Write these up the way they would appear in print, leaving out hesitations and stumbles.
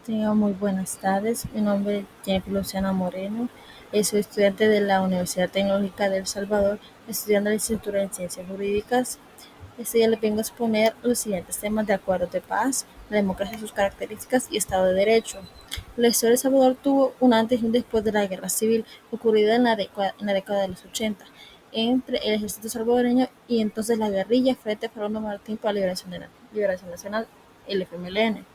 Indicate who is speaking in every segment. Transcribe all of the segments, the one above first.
Speaker 1: Tengo muy buenas tardes. Mi nombre es Jennifer Luciana Moreno. Soy estudiante de la Universidad Tecnológica de El Salvador, estudiando la licenciatura en Ciencias Jurídicas. Este día les vengo a exponer los siguientes temas de acuerdos de paz, la democracia, sus características y Estado de Derecho. La historia de El Salvador tuvo un antes y un después de la Guerra Civil, ocurrida en la década de los 80, entre el ejército salvadoreño y entonces la guerrilla Frente Fernando Martín para la Liberación Nacional, el FMLN.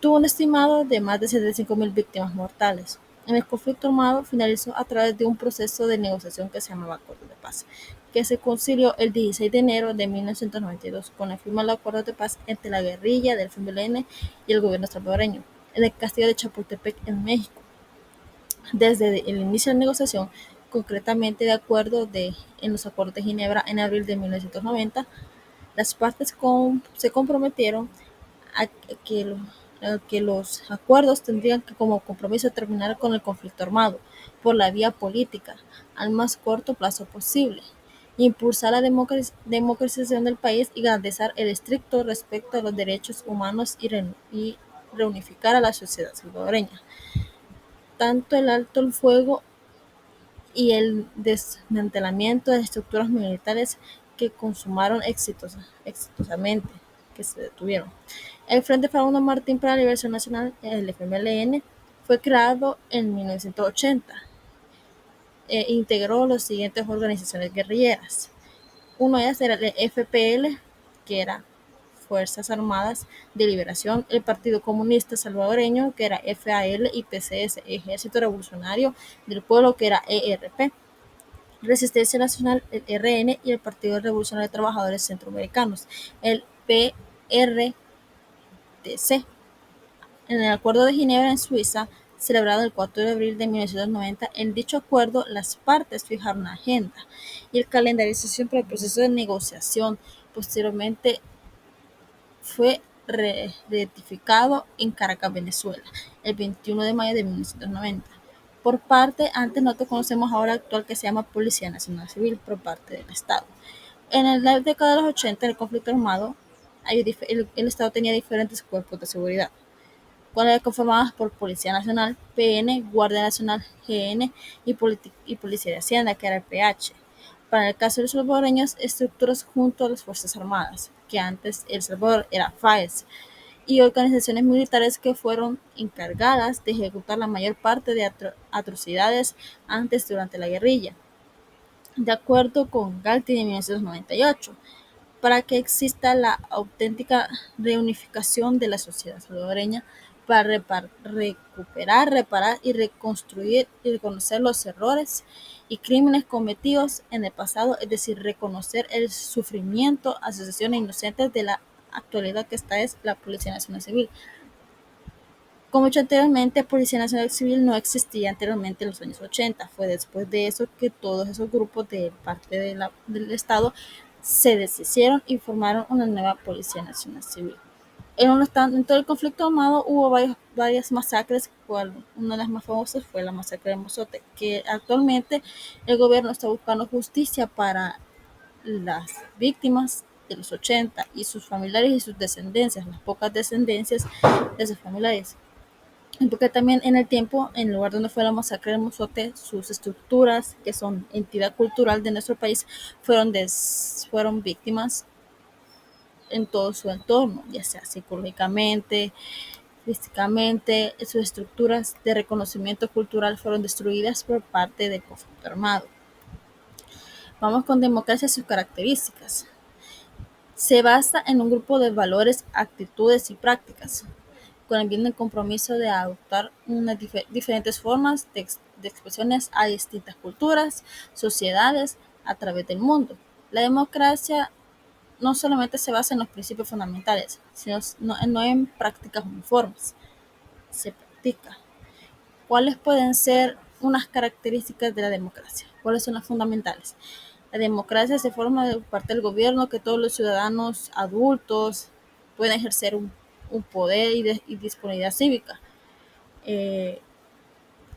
Speaker 1: Tuvo un estimado de más de 75.000 víctimas mortales. El conflicto armado finalizó a través de un proceso de negociación que se llamaba Acuerdo de Paz, que se concilió el 16 de enero de 1992 con la firma del Acuerdo de Paz entre la guerrilla del FMLN y el gobierno salvadoreño en el castillo de Chapultepec, en México. Desde el inicio de la negociación, concretamente en los Acuerdos de Ginebra en abril de 1990, las partes se comprometieron a que, que los acuerdos tendrían que como compromiso terminar con el conflicto armado por la vía política al más corto plazo posible, impulsar la democratización del país y garantizar el estricto respeto a los derechos humanos y reunificar a la sociedad salvadoreña. Tanto el alto el fuego y el desmantelamiento de estructuras militares que consumaron exitosamente, que se detuvieron. El Frente Fernando Martín para la Liberación Nacional, el FMLN, fue creado en 1980 e integró las siguientes organizaciones guerrilleras. Una de ellas era el FPL, que era Fuerzas Armadas de Liberación, el Partido Comunista Salvadoreño, que era FAL, y PCS, Ejército Revolucionario del Pueblo, que era ERP, Resistencia Nacional, el RN, y el Partido Revolucionario de Trabajadores Centroamericanos, el PRTC. En el Acuerdo de Ginebra en Suiza, celebrado el 4 de abril de 1990, en dicho acuerdo las partes fijaron una agenda y el calendarización para el proceso de negociación. Posteriormente fue ratificado en Caracas, Venezuela, el 21 de mayo de 1990. Por parte, antes nosotros conocemos ahora actual, que se llama Policía Nacional Civil por parte del Estado. En la década de los 80, el conflicto armado, el Estado tenía diferentes cuerpos de seguridad, cuales conformadas por Policía Nacional, PN, Guardia Nacional, GN y Policía de Hacienda, que era el PH. Para el caso de los salvadoreños, estructuras junto a las Fuerzas Armadas, que antes El Salvador era FAES, y organizaciones militares que fueron encargadas de ejecutar la mayor parte de atrocidades antes durante la guerrilla, de acuerdo con Galti de 1998, para que exista la auténtica reunificación de la sociedad salvadoreña para recuperar, reparar y reconstruir y reconocer los errores y crímenes cometidos en el pasado, es decir, reconocer el sufrimiento, asociaciones inocentes de la actualidad, que esta es la Policía Nacional Civil. Como he dicho anteriormente, Policía Nacional Civil no existía anteriormente en los años 80. Fue después de eso que todos esos grupos de parte del Estado se deshicieron y formaron una nueva Policía Nacional Civil. En todo el conflicto armado hubo varias masacres, cual una de las más famosas fue la masacre de Mozote, que actualmente el gobierno está buscando justicia para las víctimas de los 80 y sus familiares y sus descendencias, las pocas descendencias de sus familiares. Porque también en el tiempo, en el lugar donde fue la masacre de Mozote, sus estructuras, que son entidad cultural de nuestro país, fueron víctimas en todo su entorno, ya sea psicológicamente, físicamente. Sus estructuras de reconocimiento cultural fueron destruidas por parte del conflicto armado. Vamos con democracia y sus características. Se basa en un grupo de valores, actitudes y prácticas, con el bien del compromiso de adoptar diferentes formas de expresiones a distintas culturas, sociedades a través del mundo. La democracia no solamente se basa en los principios fundamentales, sino no en prácticas uniformes. Se practica. ¿Cuáles pueden ser unas características de la democracia? ¿Cuáles son las fundamentales? La democracia se forma de parte del gobierno, que todos los ciudadanos adultos pueden ejercer un poder y disponibilidad cívica, eh,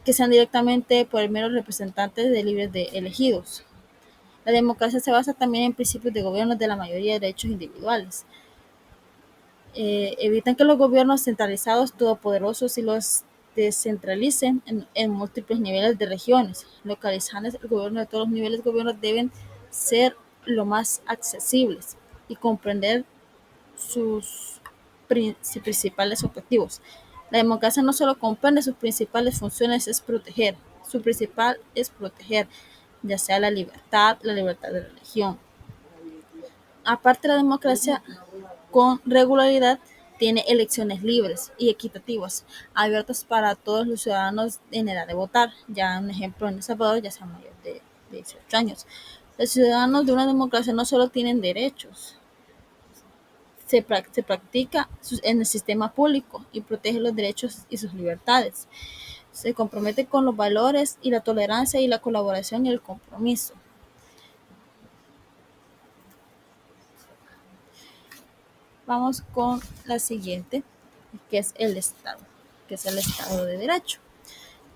Speaker 1: que sean directamente por el mero representantes de libres de elegidos. La democracia se basa también en principios de gobierno de la mayoría de derechos individuales. evitan que los gobiernos centralizados, todopoderosos y los descentralicen en múltiples niveles de regiones. Localizando el gobierno de todos los niveles de gobierno deben ser lo más accesibles y comprender sus principales objetivos. La democracia no solo comprende sus principales funciones, es proteger. Su principal es proteger, ya sea la libertad de religión. Aparte, la democracia con regularidad tiene elecciones libres y equitativas, abiertas para todos los ciudadanos en edad de votar. Ya un ejemplo en El Salvador, ya sea mayor de 18 años. Los ciudadanos de una democracia no solo tienen derechos, se practica en el sistema público y protege los derechos y sus libertades. Se compromete con los valores y la tolerancia y la colaboración y el compromiso. Vamos con la siguiente, que es el Estado, que es el Estado de Derecho.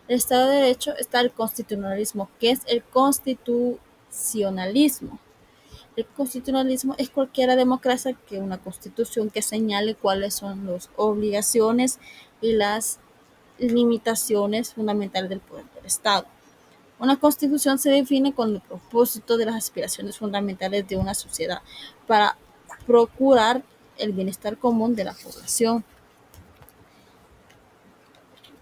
Speaker 1: El Estado de Derecho está el constitucionalismo, que es el constitucionalismo. El constitucionalismo es cualquier democracia que una constitución que señale cuáles son las obligaciones y las limitaciones fundamentales del poder del Estado. Una constitución se define con el propósito de las aspiraciones fundamentales de una sociedad para procurar el bienestar común de la población.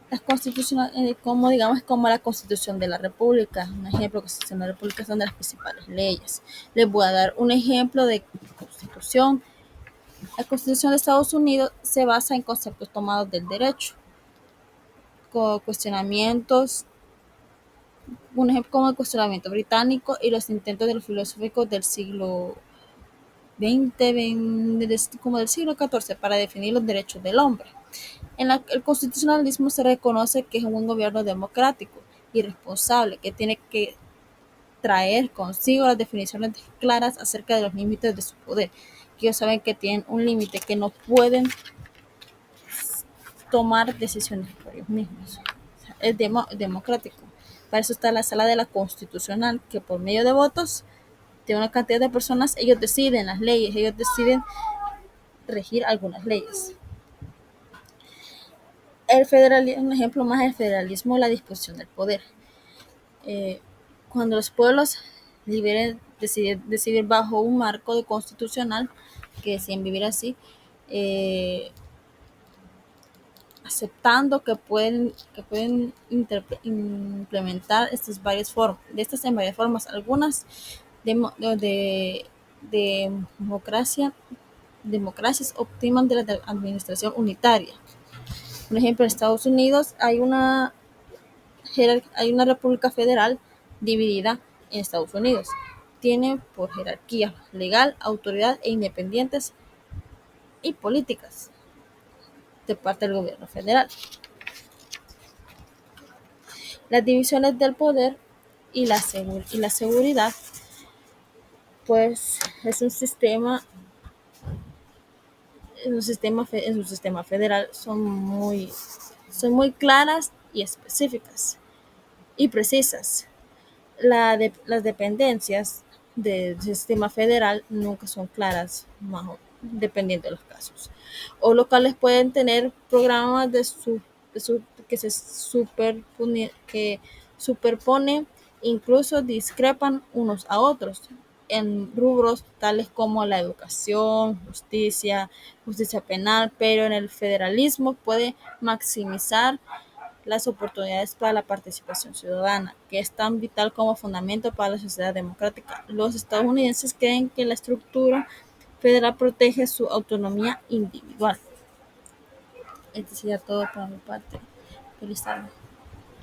Speaker 1: Las constituciones, como digamos, como la Constitución de la República. Un ejemplo, la Constitución de la República son de las principales leyes. Les voy a dar un ejemplo de constitución. La Constitución de Estados Unidos se basa en conceptos tomados del derecho, con cuestionamientos, un ejemplo como el cuestionamiento británico y los intentos de los filósofos del siglo XX, como del siglo XIV, para definir los derechos del hombre. El constitucionalismo se reconoce que es un gobierno democrático y responsable que tiene que traer consigo las definiciones claras acerca de los límites de su poder, que ellos saben que tienen un límite, que no pueden tomar decisiones por ellos mismos. O sea, es democrático. Para eso está la sala de la constitucional, que por medio de votos de una cantidad de personas, ellos deciden las leyes, ellos deciden regir algunas leyes. El federalismo, un ejemplo más, el federalismo, la disposición del poder. Cuando los pueblos deciden bajo un marco de constitucional, que deciden vivir así, aceptando que pueden implementar estas varias formas, de estas en varias formas, algunas de democracias optiman de la administración unitaria. Por ejemplo, en Estados Unidos hay una república federal dividida en Estados Unidos. Tiene por jerarquía legal, autoridad e independientes y políticas de parte del gobierno federal. Las divisiones del poder y la seguridad, pues es un sistema federal, son muy claras y específicas y precisas. Las dependencias del sistema federal nunca son claras, dependiendo de los casos. O locales pueden tener programas que superponen, incluso discrepan unos a otros en rubros tales como la educación, justicia penal, pero en el federalismo puede maximizar las oportunidades para la participación ciudadana, que es tan vital como fundamento para la sociedad democrática. Los estadounidenses creen que la estructura federal protege su autonomía individual. Esto sería todo por mi parte. Feliz tarde.